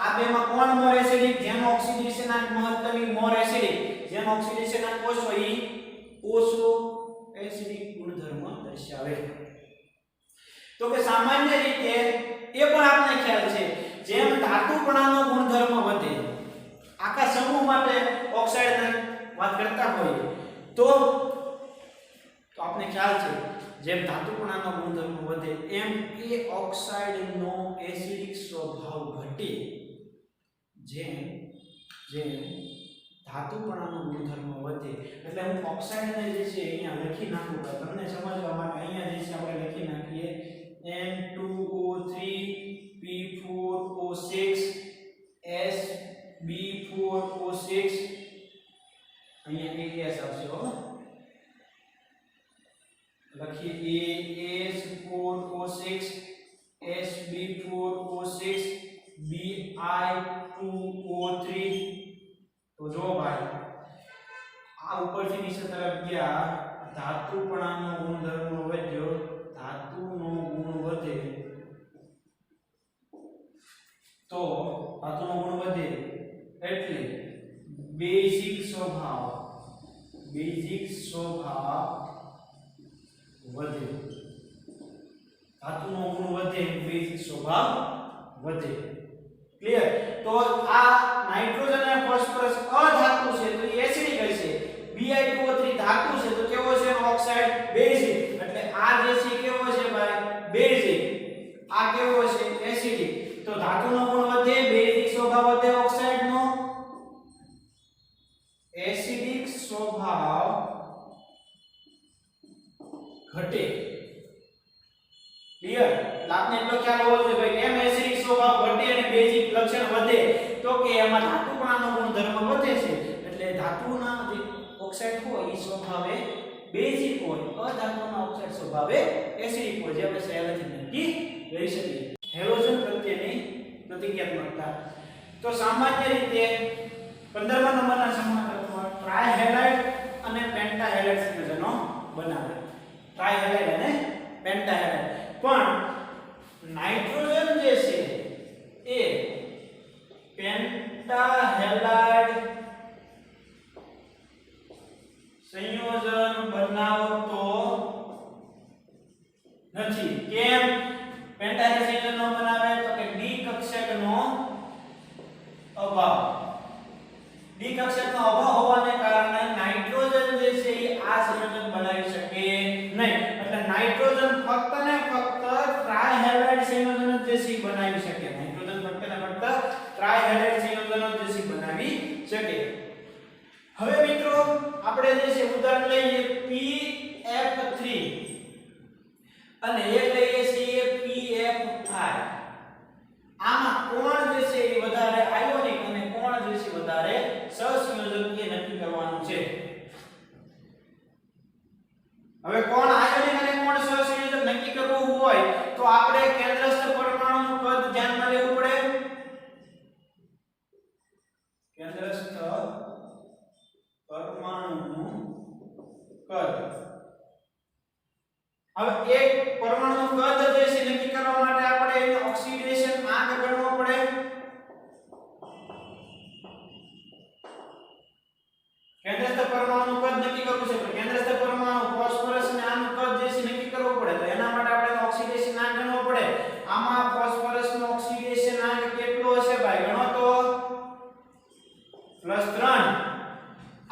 આ બેમાં કોણ મોર એસિડિક? જેનો ઓક્સિડેશન આંક મહત્તમ મોર એસિડિક, જેનો ઓક્સિડેશન આંક ઓછો ઈ ઓછો એસિડિક ગુણધર્મ દર્શાવે. તો કે સામાન્ય રીતે એ પણ આપણે ખ્યાલ છે જેમ ધાતુપણાનો ગુણધર્મ વધે આખા સમૂહ માટે ઓક્સાઇડની વાત કરતા હોઈએ તો આપણે ખ્યાલ છે જેમ ધાતુપણાનો ગુણધર્મ વધે એમ એ ઓક્સાઇડનો એસિડિક સ્વભાવ ઘટે. જેમ ધાતુપણાનો ગુણધર્મ વધે એટલે હું ઓક્સાઇડને જે છે અહીંયા લખી નાખું તો તમને સમજવા માટે અહીંયા જે છે આપણે લખી નાખીએ N2O3 P4O6 SB4O6 અહીંયા AS આવશે હો લખીએ AS4O6 SB4O6 Bi2O3. તો જો ભાઈ આ ઉપરથી નીચે તરફ ગયા ધાતુપણાનો ગુણધર્મ વધ્યો, ધાતુનો ગુણ વધે તો ધાતુનો ગુણ વધે એટલે બેઝિક સ્વભાવ વધે. ધાતુનો ગુણ વધે બેઝિક સ્વભાવ વધે. ક્લિયર? તો આ નાઇટ્રોજન અને ફોસ્ફરસ અધાતુ છે તો એ એસિડિક હશે. Bi2O3 ધાતુ છે તો કેવો છે ઓક્સાઇડ બેઝિક. એટલે આ જે છે કેવો છે ભાઈ બેઝિક, આ કેવો છે એસિડિક. તો ધાતુનો ગુણ વધે, બેઝિક સ્વભાવ વધે ઓક્સાઇડનો, એસિડિક સ્વભાવ ઘટે. ક્લિયર? આપને એટલો ખ્યાલ હોવો જોઈએ ભાઈ કેમ એસિડિક સ્વભાવ ઘટે અને બેઝિક લક્ષણ વધે તો કે એમાં ધાતુપણાનો ગુણધર્મ વધે છે એટલે ધાતુના જે ઓક્સાઇડ હોય એ સ્વભાવે બેઝિક હોય, અધાતુના ઓક્સાઇડ સ્વભાવે એસિડિક હોય. જે આપણે સહેલાઈથી નક્કી કરી શકીએ. હેલોજન પ્રત્યેની પ્રતિક્રિયાત્મકતા તો સામાન્ય રીતે 15મા નંબરના સમૂહમાં ટ્રાયહેલાઇડ અને પેન્ટાહેલાઇડ સંયોજનો બનાવે. ટ્રાયહેલાઇડ અને પેન્ટાહેલાઇડ. પણ નાઇટ્રોજન જે છે એ પેન્ટાહેલાઇડ સંયોજન બનાવતો નથી. કેમ પેન્ટાહેલાઇડ સંયોજન ન બનાવે તો કે ડી કક્ષકનો અભાવ. ડી કક્ષકનો અભાવ હોવાને કારણે નાઇટ્રોજન જે છે એ આ સંયોજન બનાવી શકે નહીં. એટલે નાઇટ્રોજન ફક્ત ને ફક્ત ટ્રાયહેલાઇડ સંયોજન જ જે છે બનાવી શકે. નાઇટ્રોજન ફક્ત ને ફક્ત ટ્રાયહેલાઇડ સંયોજન જ જે છે બનાવી શકે. હવે મિત્રો આપણે જે છે ઉદાહરણ લઈએ PF3 અને એક લઈએ છીએ PF5. આમાં કોણ જે છે એ વધારે આયોનિક અને કોણ જે છે વધારે સહસંયોજક એ નક્કી કરવાનું છે. હવે કોણ આયોનિક અને કોણ સહસંયોજક નક્કી કરવું હોય તો આપણે કેન્દ્રસ્થ પરમાણુનું કદ ધ્યાનમાં લેવું પડે. કેન્દ્રસ્થ પરમાણુનું કદ. હવે એક પરમાણુનું કદ જે છે નક્કી કરવા માટે આપણે એનો ઓક્સિડેશન આંક ગણવો પડે. કેન્દ્રસ્થ પરમાણુનું કદ નક્કી કરવું છે તો કેન્દ્રસ્થ પરમાણુ ફોસ્ફરસ અને આનું કદ જે છે નક્કી કરવું પડે. તો એના માટે આપણે ઓક્સિડેશન આંક ગણવો પડે. આમાં ફોસ્ફરસનો ઓક્સિડેશન આંક કેટલો હશે ભાઈ ગણો તો +3.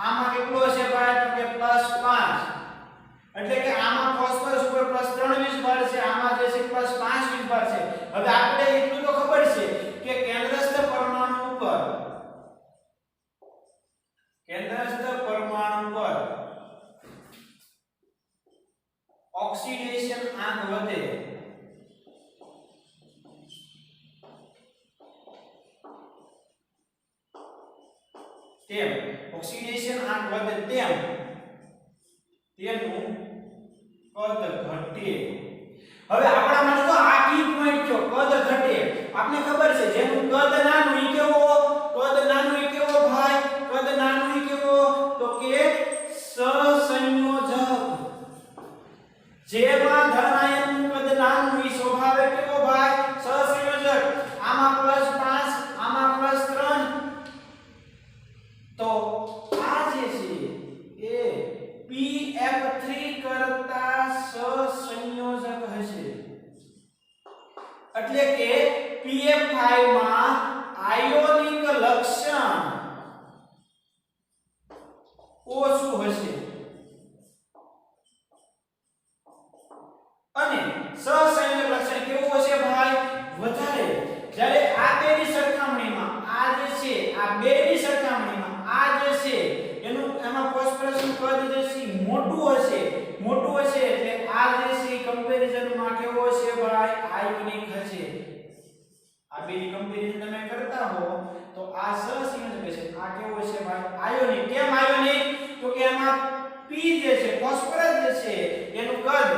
આમાં કેટલો હશે ભાઈ તો કે +5. એટલે કે આમાં ફોસ્ફરસ ઉપર +3 વીજભાર છે, આમાં જે છે +5 વીજભાર છે. હવે આપણે એટલું તો ખબર છે કે કેન્દ્રસ્થ પરમાણુ ઉપર ઓક્સિડેશન આંક વધે તેમ ઓક્સિડેશન આંક વધે તેમ તેનું કદ ઘટે. હવે આપણા માટે તો આ કી પોઈન્ટ છે, કદ ઘટે. આપને ખબર છે જેનું કદ નાનું ઈ કેવો, કદ નાનું ઈ કેવો ભાઈ, કદ નાનું ઈ કેવો તો કે સહસંયોજક. જેમાં ધન આયનનું કદ નાનું ઈ સ્વભાવે કેવો ભાઈ, સહસંયોજક. આમાં +5 આમાં +3 તો આ જે છે એ pF3 કરતા સહસંયોજક હશે. એટલે કે pF5 માં આયોનિક લક્ષણ ઓછું હશે અને સહસંયોજક લક્ષણ કેવું હશે ભાઈ, વધારે. જ્યારે આ બેની સરખામણીમાં આ જે છે, આ બેની સરખામણીમાં આ જે છે એનું એમાં ફોસ્ફરસનું કદ જે છે મોટું હશે એટલે આ જે છે કમ્પેરીઝન માં કેવો હશે ભાઈ, આયોનિક હશે. આ બેની કમ્પેરીઝન તમે કરતા હો તો આ સહસંયોજક હશે, આ કેવો હશે ભાઈ, આયોનિક. કેમ આયોનિક તો કે એમાં P જે છે ફોસ્ફરસ જે છે એનું કદ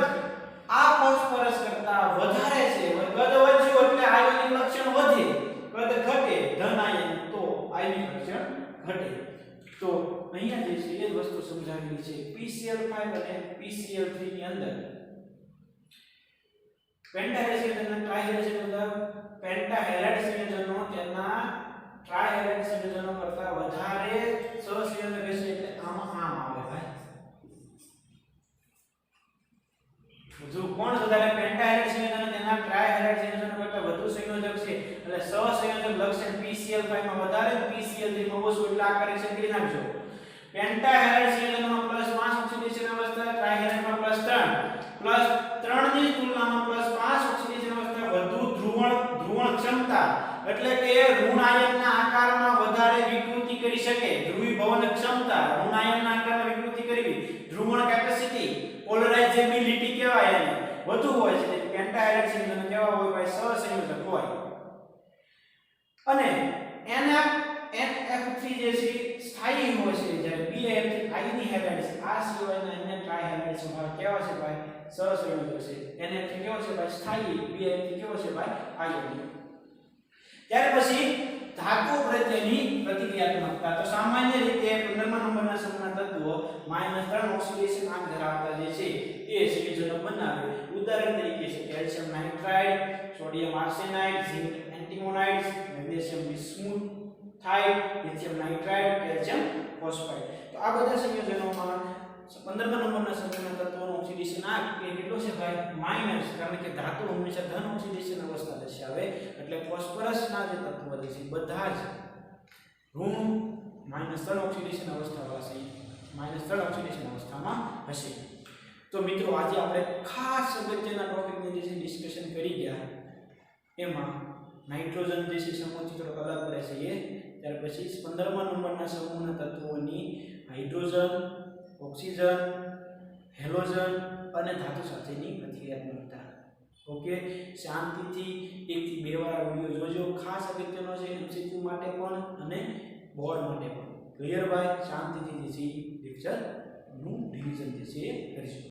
આ ફોસ્ફરસ કરતા વધારે છે. કદ વધ્યું એટલે આયોનિક લક્ષણ વધે, કદ ઘટે ધન આયન તો આયોનિક લક્ષણ ઘટે. તો અહીંયા જે છે એ જ વસ્તુ સમજાવેલી છે. PCl5 અને PCl3 ની અંદર પેન્ટાહેલાઇડ સંયોજન ટ્રાયહેલાઇડ સંયોજન, પેન્ટાહેલાઇડ સંયોજનો તેના ટ્રાયહેલાઇડ સંયોજનો કરતા વધારે સહસંયોજક હશે. એટલે આમાં આમ આવે ભાઈ. જો કોણ વધારે પેન્ટાહેલાઇડ સંયોજન તેના ટ્રાયહેલાઇડ સંયોજનો કરતા વધુ સંયોજક છે એટલે સહસંયોજક લક્ષણ PCl5 માં વધારે, PCl3 માં ઓછું. એટલે આ કરેક્શન કરી નાખજો. પેન્ટાહેલાઇડ સંયોજનમાં +5 ઓક્સિડેશન અવસ્થા, ટ્રાયહેલાઇડમાં +3 ની તુલનામાં +5 ઓક્સિડેશન અવસ્થા વધુ ધ્રુવણ ક્ષમતા. એટલે કે ઋણ આયનના આકારમાં વધારે વિકૃતિ કરી શકે. ધ્રુવીભવન ક્ષમતા, ઋણ આયનના આકારમાં વિકૃતિ કરવી, ધ્રુવણ કેપેસિટી, પોલરાઇઝેબિલિટી કહેવાય એને, વધુ હોય છે. પેન્ટાહેલાઇડ સંયોજન કેવા હોય ભાઈ, સહસંયોજક હોય. અને NF3 જે છે સ્થાયી હોય છે, જ્યારે BF3 આયની હેલાઇડ છે. આ સિવાયના અન્ય ટ્રાયહેલાઇડ સ્વભાવ કેવા છે ભાઈ, સહસંયોજક છે. NF3 કેવો છે ભાઈ, સ્થાયી. BF3 કેવો છે ભાઈ, આયની. ત્યાર પછી ધાતુ પ્રત્યેની પ્રતિક્રિયાત્મકતા. તો સામાન્ય રીતે 15મા નંબરના સમૂહના તત્વો -3 ઓક્સિડેશન આંક ધરાવતા જે છે એ સંયોજનો બનાવે. ઉદાહરણ તરીકે છે calcium nitride, sodium arsenide, zinc antimonide, magnesium bismuthide, lithium nitride, calcium phosphide. તો આ બધા સંયોજનોમાં 15મા નંબરના સમૂહના તત્વોનો ઓક્સિડેશન આંક એ કેટલો છે ભાઈ, માઈનસ. કારણ કે ધાતુ હંમેશા ધન ઓક્સિડેશન અવસ્થા દર્શાવે. એટલે ફોસ્ફરસના જે તત્વો છે બધા જ ઋણ -3 ઓક્સિડેશન અવસ્થાવાળા છે, -3 ઓક્સિડેશન અવસ્થામાં હશે. તો મિત્રો આજે આપણે ખાસ અગત્યના ટોપિકને જે છે ડિસ્કશન કરી ગયા. એમાં નાઇટ્રોજન જે છે સમૂહથી થોડોક અલગ પડે છે એ. ત્યાર પછી 15મા નંબરના સમૂહના તત્વોની હાઇડ્રોજન, ઓક્સિજન, હેલોજન અને ધાતુ સાથેની પ્રતિક્રિયાત્મકતા. ઓકે, શાંતિથી 1 થી 2 વાર વિડિયો જોજો. ખાસ અગત્યનો છે MCQ માટે પણ અને બોર્ડ માટે પણ. ક્લિયર ભાઈ? શાંતિથી જે છે લેક્ચર નું રિવિઝન જે છે કરીશું.